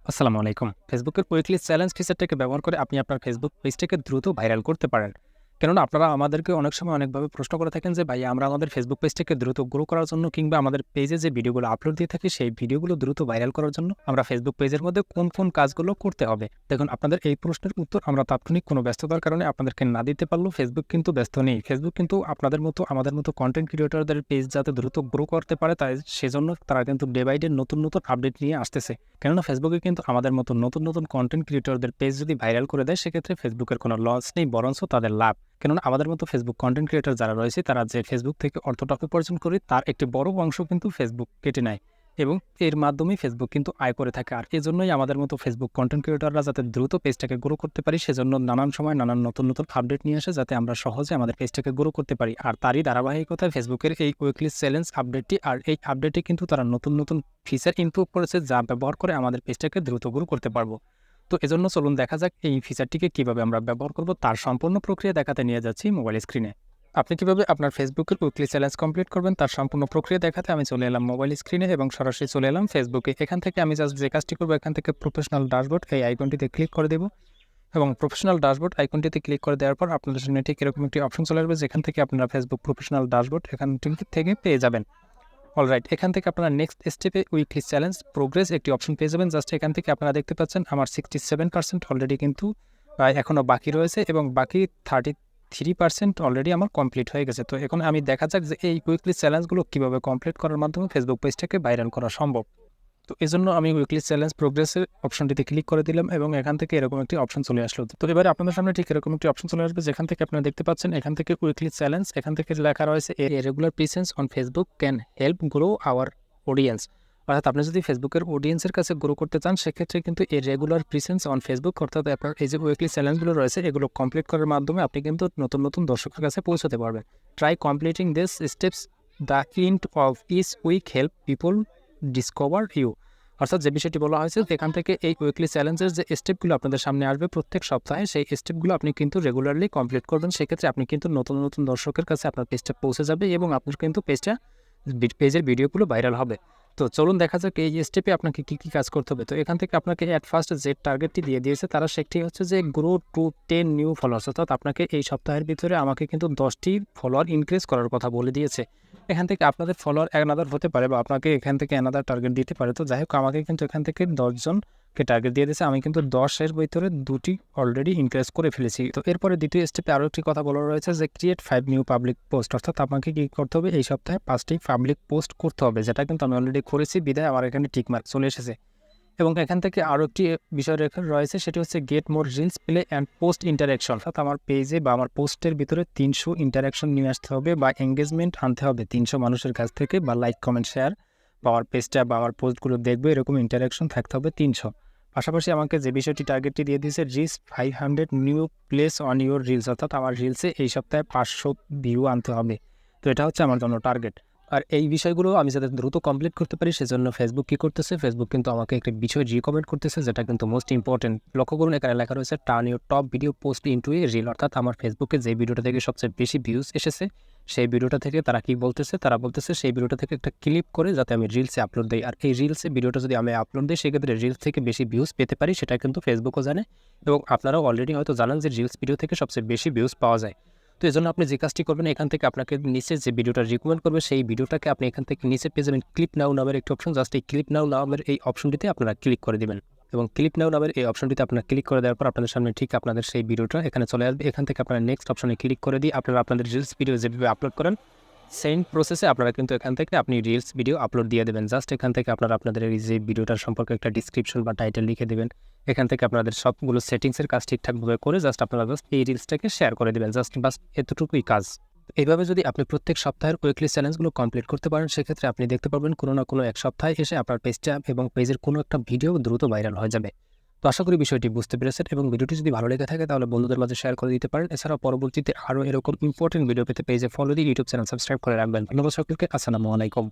আসসালামু আলাইকুম। ফেসবুকের উইকলি চ্যালেঞ্জ ফিচারটাকে ব্যবহার করে আপনি আপনার ফেসবুক পেজটাকে দ্রুত ভাইরাল করতে পারেন। কেননা আপনারা আমাদেরকে অনেক সময় অনেকভাবে প্রশ্ন করে থাকেন যে, ভাই আমরা আমাদের ফেসবুক পেজটাকে দ্রুত গ্রো করার জন্য কিংবা আমাদের পেজে যে ভিডিওগুলো আপলোড দিয়ে থাকি, সেই ভিডিওগুলো দ্রুত ভাইরাল করার জন্য আমরা ফেসবুক পেজের মধ্যে কোন কাজগুলো করতে হবে? দেখুন, আপনাদের এই প্রশ্নের উত্তর আমরা তাৎক্ষণিক কোনো ব্যস্ততার কারণে আপনাদেরকে না দিতে পারলেও ফেসবুক কিন্তু ব্যস্ত নেই। ফেসবুক কিন্তু আপনাদের মতো আমাদের মতো কনটেন্ট ক্রিয়েটরদের পেজ যাতে দ্রুত গ্রো করতে পারে সেজন্য তারা কিন্তু ডে বাই ডে নতুন আপডেট নিয়ে আসতেছে। কেননা ফেসবুকে কিন্তু আমাদের মতো নতুন কনটেন্ট ক্রিয়েটরদের পেজ যদি ভাইরাল করে দেয়, সেক্ষেত্রে ফেসবুকের কোনো লস নেই, বরঞ্চ তাদের লাভ। কেননা আমাদের মতো ফেসবুক কনটেন্ট ক্রিয়েটর যারা রয়েছে, তারা যে ফেসবুক থেকে অর্থটা উপার্জন করে, তার একটি বড় অংশ কিন্তু ফেসবুক কেটে নেয় এবং এর মাধ্যমেই ফেসবুক কিন্তু আয় করে থাকে। আর এজন্যই আমাদের মতো ফেসবুক কনটেন্ট ক্রিয়েটররা যাতে দ্রুত পেজটাকে গ্রো করতে পারি, সেজন্য নানান সময় নানান নতুন আপডেট নিয়ে আসে, যাতে আমরা সহজে আমাদের পেজটাকে গ্রো করতে পারি। আর তারই ধারাবাহিকতায় ফেসবুকের এই উইকলি চ্যালেঞ্জ আপডেটটি, আর এই আপডেটে কিন্তু তারা নতুন ফিচার ইমপ্রুভ করেছে, যা ব্যবহার করে আমাদের পেজটাকে দ্রুত গ্রো করতে পারবো। তো এজন্য চলুন দেখা যাক এই ফিচারটিকে কিভাবে আমরা ব্যবহার করব, তার সম্পূর্ণ প্রক্রিয়া দেখাতে নিয়ে যাচ্ছি মোবাইল স্ক্রিনে। আপনি কিভাবে আপনার ফেসবুকের উইকলি চ্যালেঞ্জ কমপ্লিট করবেন, তার সম্পূর্ণ প্রক্রিয়া দেখাতে আমি চলে এলাম মোবাইল স্ক্রিনে এবং সরাসরি চলে এলাম ফেসবুকে। এখান থেকে আমি জাস্ট যে কাজটি করবো, এখান থেকে প্রফেশনাল ড্যাশবোর্ড এই আইকনটিতে ক্লিক করে দেবো এবং প্রফেশনাল ড্যাশবোর্ড আইকনটিতে ক্লিক করে দেওয়ার পর আপনাদের সামনে ঠিক এরকম একটি অপশন চলে আসবে, যেখান থেকে আপনারা ফেসবুক প্রফেশনাল ড্যাশবোর্ড এখান থেকে পেয়ে যাবেন। অলরাইট, এখান থেকে আপনারা নেক্সট স্টেপে উইকলি চ্যালেঞ্জ প্রোগ্রেস একটি অপশন পেয়ে যাবেন। জাস্ট এখান থেকে আপনারা দেখতে পাচ্ছেন আমার 67% অলরেডি কিন্তু এখনও বাকি রয়েছে এবং বাকি 33% অলরেডি আমার কমপ্লিট হয়ে গেছে। তো এখন আমি দেখা যাক যে এই উইকলি চ্যালেঞ্জগুলো কীভাবে কমপ্লিট করার মাধ্যমে ফেসবুক পেজটাকে ভাইরাল করা সম্ভব। তো এজন্য আমি উইকলি চ্যালেঞ্জ প্রোগ্রেসের অপশনটিতে ক্লিক করে দিলাম এবং এখান থেকে এরকম একটি অপশন চলে আসলো। তো এবারে আপনাদের সামনে ঠিক এরকম একটি অপশন চলে আসবে, যেখান থেকে আপনারা দেখতে পাচ্ছেন এখান থেকে উইকলি চ্যালেঞ্জ, এখান থেকে লেখা রয়েছে a regular presence on Facebook can help grow hour audience. অর্থাৎ আপনি যদি ফেসবুকের অডিয়েন্সের কাছে গ্রো করতে চান, সেক্ষেত্রে কিন্তু এই রেগুলার প্রেজেন্স অন ফেসবুক, অর্থাৎ আপনার এই যে উইকলি চ্যালেঞ্জগুলো রয়েছে, এগুলো কমপ্লিট করার মাধ্যমে আপনি কিন্তু নতুন দর্শকের কাছে পৌঁছাতে পারবেন। Try completing this steps, the end of each week help people discover you. অর্থাৎ যে বিষয়টি বলা হয়েছে, এখান থেকে এই উইকলি চ্যালেঞ্জের যে স্টেপগুলো আপনাদের সামনে আসবে প্রত্যেক সপ্তাহে, সেই স্টেপগুলো আপনি কিন্তু রেগুলারলি কমপ্লিট করবেন। সেক্ষেত্রে আপনি কিন্তু নতুন দর্শকের কাছে আপনার পেজটা পৌঁছে যাবে এবং আপনার কিন্তু পেজের ভিডিওগুলো ভাইরাল হবে। তো চলুন দেখা যাক এই স্টেপে আপনাকে কী কাজ করতে হবে। তো এখান থেকে আপনাকে অ্যাট ফার্স্ট যে টার্গেটটি দিয়ে দিয়েছে তারা, সেটি হচ্ছে যে গ্রো টু 10 নিউ ফলোয়ার্স। অর্থাৎ আপনাকে এই সপ্তাহের ভিতরে আমাকে কিন্তু 10টি ফলোয়ার ইনক্রিজ করার কথা বলে দিয়েছে। এখান থেকে আপনাদের ফলোয়ার অ্যানাদার হতে পারে বা আপনাকে এখান থেকে অ্যানাদার টার্গেট দিতে পারে। তো যাই হোক, আমাকে কিন্তু এখান থেকে 10 জনকে টার্গেট দিয়ে দিয়েছে। আমি কিন্তু 10-এর ভিতরে 2টি অলরেডি ইনক্রিজ করে ফেলেছি। তো এরপরে দ্বিতীয় স্টেপে আরও একটি কথা বলা রয়েছে যে ক্রিয়েট 5 নিউ পাবলিক পোস্ট। অর্থাৎ আপনাকে কী করতে হবে, এই সপ্তাহে 5টি পাবলিক পোস্ট করতে হবে, যেটা কিন্তু আমি অলরেডি করেছি, বিধায় আমার এখানে টিকমার্ক চলে এসেছে। এবং এখান থেকে আরও একটি বিষয় রয়েছে, সেটি হচ্ছে get more reels play and post interaction. অর্থাৎ আমার পেজে বা আমার পোস্টের ভিতরে 300 ইন্টারাকশন নিয়ে আসতে হবে বা এঙ্গেজমেন্ট আনতে হবে 300 মানুষের কাছ থেকে, বা লাইক কমেন্ট শেয়ার বা আমার পেজটা বা আমার পোস্টগুলো দেখবে, এরকম ইন্টারাকশন থাকতে হবে 300। পাশাপাশি আমাকে যে বিষয়টি টার্গেটটি দিয়ে দিয়েছে, reach 500 new place on your reels. অর্থাৎ আমার রিলসে এই সপ্তাহে 500 ভিউ আনতে হবে। তো এটা হচ্ছে আমার জন্য টার্গেট। আর এই বিষয়গুলো আমি যাতে দ্রুত কমপ্লিট করতে পারি, সেজন্য ফেসবুক কী করতেছে, ফেসবুক কিন্তু আমাকে একটি বিষয় রিকমেন্ড করতেছে, যেটা কিন্তু মোস্ট ইম্পর্টেন্ট। লক্ষ্য করুন, এখানে লেখা রয়েছে turn your top video post into a reel. অর্থাৎ আমার ফেসবুকে যে ভিডিওটা থেকে সবচেয়ে বেশি ভিউজ এসেছে, সেই ভিডিওটা থেকে তারা কি বলতেছে, তারা বলতেছে সেই ভিডিওটা থেকে একটা ক্লিপ করে যাতে আমি রিলসে আপলোড দিই। আর এই রিলসে ভিডিওটা যদি আমি আপলোড দিই, সেক্ষেত্রে রিলস থেকে বেশি ভিউজ পেতে পারি, সেটা কিন্তু ফেসবুকও জানে এবং আপনারাও অলরেডি হয়তো জানেন যে রিলস ভিডিও থেকে সবচেয়ে বেশি ভিউজ পাওয়া যায়। তো এজন্য আপনি যে কাজটি করবেন, এখান থেকে আপনাকে নিচে যে ভিডিওটা রিকমেন্ড করবে, সেই ভিডিওটাকে আপনি এখান থেকে নিচে পেয়ে যাবেন ক্লিপ নাও নামের একটি অপশন। জাস্ট এই ক্লিপ নাও নামের এই অপশনটিতে আপনারা ক্লিক করে দিবেন এবং ক্লিপ নাও নামের এই অপশনটিতে আপনারা ক্লিক করে দেওয়ার পর আপনাদের সামনে ঠিক আপনাদের সেই ভিডিওটা এখানে চলে আসবে। এখান থেকে আপনারা নেক্সট অপশনে ক্লিক করে দিয়ে আপনারা আপনাদের রিলস ভিডিও যেভাবে আপলোড করেন, সেম প্রসেসে আপনারা কিন্তু এখান থেকে আপনি রিলস ভিডিও আপলোড দিয়ে দেবেন। জাস্ট এখান থেকে আপনারা আপনাদের এই যে ভিডিওটার সম্পর্কে একটা ডিসক্রিপশন বা টাইটেল লিখে দেবেন। এখান থেকে আপনাদের সবগুলো সেটিংসের কাজ ঠিকঠাকভাবে করে জাস্ট আপনারা এই রিলসটাকে শেয়ার করে দেবেন। জাস্ট বাস এতটুকুই কাজ। এইভাবে যদি আপনি প্রত্যেক সপ্তাহের উইকলি চ্যালেঞ্জগুলো কমপ্লিট করতে পারেন, সেক্ষেত্রে আপনি দেখতে পারবেন কোনো না কোনো এক সপ্তাহে এসে আপনার পেজটা এবং পেজের কোনো একটা ভিডিও দ্রুত ভাইরাল হয়ে যাবে। তো আশা করি বিষয়টি বুঝতে পেরেছেন এবং ভিডিওটি যদি ভালো লেগে থাকে তাহলে বন্ধুদের মাঝে শেয়ার করে দিতে পারেন। এছাড়াও পরবর্তীতে আরও এরকম ইম্পর্টেন্ট ভিডিও পেতে পেজে ফলো দিয়ে ইউটিউব চ্যানেল সাবস্ক্রাইব করে রাখবেন। ধন্যবাদ সকলকে। আসসালামু আলাইকুম।